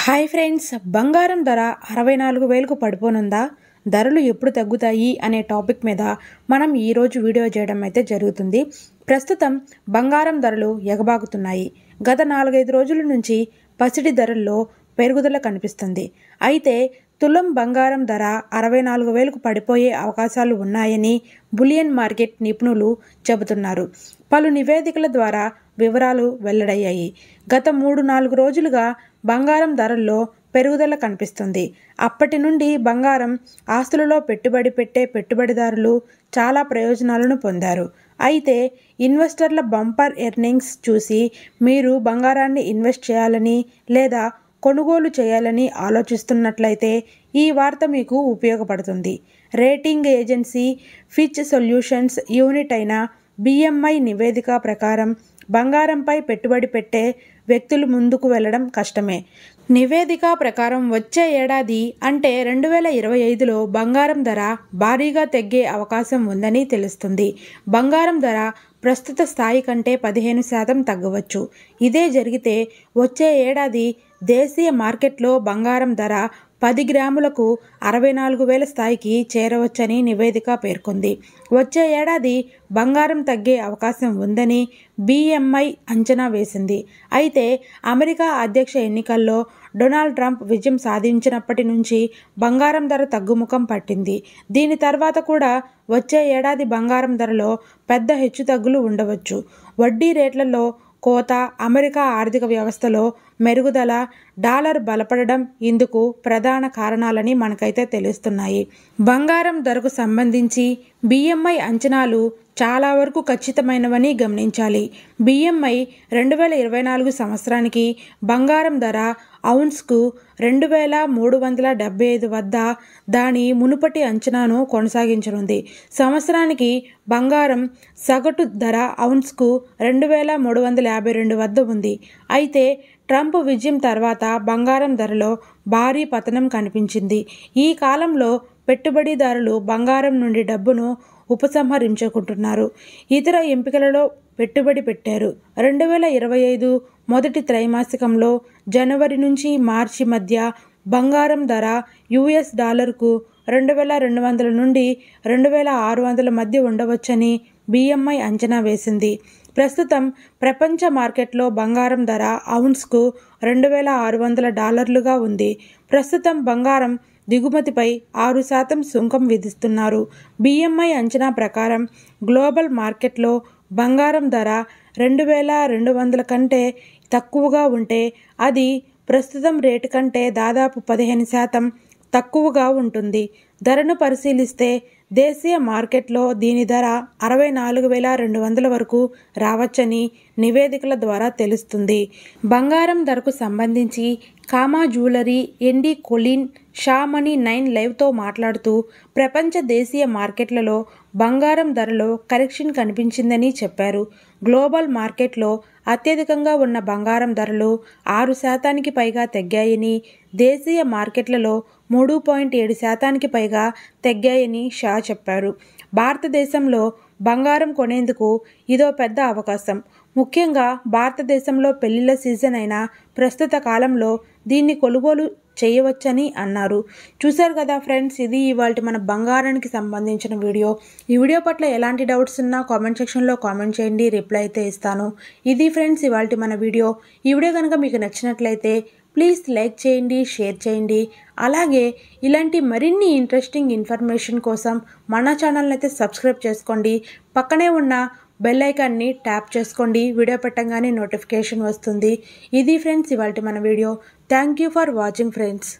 Hi friends, బంగారం ధర 64,000కు పడిపోనుందా? ధరలు ఎప్పుడు తగ్గుతాయి అనే టాపిక్ మీద మనం ఈరోజు వీడియో చేయడం అయితే జరుగుతుంది. ప్రస్తుతం బంగారం ధరలు ఎగబాకుతున్నాయి. గత 4-5 రోజుల నుంచి పసిడి ధరల్లో పెరుగుదల కనిపిస్తుంది. అయితే తులం బంగారం ధర 64,000కు పడిపోయే అవకాశాలు ఉన్నాయని బులియన్ మార్కెట్ నిపుణులు చెబుతున్నారు. పలు నివేదికల ద్వారా వివరాలు వెల్లడయ్యాయి. గత 3-4 రోజులుగా బంగారం ధరల్లో పెరుగుదల కనిపిస్తుంది. అప్పటి నుండి బంగారం ఆస్తులలో పెట్టుబడి పెట్టే పెట్టుబడిదారులు చాలా ప్రయోజనాలను పొందారు. అయితే ఇన్వెస్టర్ల బంపర్ ఎర్నింగ్స్ చూసి మీరు బంగారాన్ని ఇన్వెస్ట్ చేయాలని లేదా కొనుగోలు చేయాలని ఆలోచిస్తున్నట్లయితే ఈ వార్త మీకు ఉపయోగపడుతుంది. Rating agency Fitch solutions unit అయిన BMI నివేదిక ప్రకారం బంగారంపై పెట్టుబడి పెట్టే వ్యక్తులు ముందుకు వెళ్లడం కష్టమే. నివేదిక ప్రకారం వచ్చే ఏడాది అంటే 2025లో బంగారం ధర భారీగా తగ్గే అవకాశం ఉందని తెలుస్తుంది. బంగారం ధర ప్రస్తుత స్థాయి కంటే 15% తగ్గవచ్చు. ఇదే జరిగితే వచ్చే ఏడాది దేశీయ మార్కెట్లో బంగారం ధర 10 గ్రాములకు 64,000 స్థాయికి చేరవచ్చని నివేదిక పేర్కొంది. వచ్చే ఏడాది బంగారం తగ్గే అవకాశం ఉందని BMI అంచనా వేసింది. అయితే అమెరికా అధ్యక్ష ఎన్నికల్లో డొనాల్డ్ ట్రంప్ విజయం సాధించినప్పటి నుంచి బంగారం ధర తగ్గుముఖం పట్టింది. దీని తర్వాత కూడా వచ్చే ఏడాది బంగారం ధరలో పెద్ద హెచ్చుతగ్గులు ఉండవచ్చు. వడ్డీ రేట్లలో కోత, అమెరికా ఆర్థిక వ్యవస్థలో మెరుగుదల, డాలర్ బలపడడం ఇందుకు ప్రధాన కారణాలని మనకైతే తెలుస్తున్నాయి. బంగారం ధరకు సంబంధించి BMI అంచనాలు చాలా వరకు ఖచ్చితమైనవని గమనించాలి. BMI 2024 సంవత్సరానికి బంగారం ధర ఔన్స్కు 2,375 వద్ద దాని మునుపటి అంచనాను కొనసాగించనుంది. సంవత్సరానికి బంగారం సగటు ధర ఔన్స్కు 2,352 వద్ద ఉంది. అయితే ట్రంప్ విజయం తర్వాత బంగారం ధరలో భారీ పతనం కనిపించింది. ఈ కాలంలో పెట్టుబడిదారులు బంగారం నుండి డబ్బును ఉపసంహరించుకుంటున్నారు. ఇతర ఎంపికలలో పెట్టుబడి పెట్టారు. 2025 మొదటి త్రైమాసికంలో జనవరి నుంచి మార్చి మధ్య బంగారం ధర US డాలర్కు 2,200 నుండి 2,600 మధ్య ఉండవచ్చని BMI అంచనా వేసింది. ప్రస్తుతం ప్రపంచ మార్కెట్లో బంగారం ధర ఔన్స్కు $2,600 ఉంది. ప్రస్తుతం బంగారం దిగుమతిపై 6% సుంకం విధిస్తున్నారు. BMI అంచనా ప్రకారం గ్లోబల్ మార్కెట్లో బంగారం ధర 2,200 కంటే తక్కువగా ఉంటే అది ప్రస్తుతం రేటు కంటే దాదాపు 15% తక్కువగా ఉంటుంది. ధరను పరిశీలిస్తే దేశీయ మార్కెట్లో దీని ధర 64,200 వరకు రావచ్చని నివేదికల ద్వారా తెలుస్తుంది. బంగారం ధరకు సంబంధించి కామా జ్యువెలరీ ఎండి కొలిన్ షామనీ 9 లైవ్తో మాట్లాడుతూ ప్రపంచ దేశీయ మార్కెట్లలో బంగారం ధరలో కరెక్షన్ కనిపించిందని చెప్పారు. గ్లోబల్ మార్కెట్లో అత్యధికంగా ఉన్న బంగారం ధరలు 6% పైగా తగ్గాయని, దేశీయ మార్కెట్లలో 3.7% పైగా తగ్గాయని షా చెప్పారు. భారతదేశంలో బంగారం కొనేందుకు ఇదో పెద్ద అవకాశం. ముఖ్యంగా భారతదేశంలో పెళ్లిళ్ల సీజన్ అయిన ప్రస్తుత కాలంలో దీన్ని కొనుగోలు చేయవచ్చని అన్నారు. చూశారు కదా ఫ్రెండ్స్, ఇది ఇవాల్టి మన బంగారానికి సంబంధించిన వీడియో. ఈ వీడియో పట్ల ఎలాంటి డౌట్స్ ఉన్నా కామెంట్ సెక్షన్లో కామెంట్ చేయండి, రిప్లై అయితే ఇస్తాను. ఇది ఫ్రెండ్స్ ఇవాల్టి మన వీడియో. ఈ వీడియో కనుక మీకు నచ్చినట్లయితే ప్లీజ్ లైక్ చేయండి, షేర్ చేయండి. అలాగే ఇలాంటి మరిన్ని ఇంట్రెస్టింగ్ ఇన్ఫర్మేషన్ కోసం మన ఛానల్ని అయితే సబ్స్క్రైబ్ చేసుకోండి. పక్కనే ఉన్న బెల్ ఐకాన్ని ట్యాప్ చేసుకోండి. వీడియో పెట్టగానే నోటిఫికేషన్ వస్తుంది. ఇది ఫ్రెండ్స్ ఇవాల్టి మన video. Thank you for watching friends.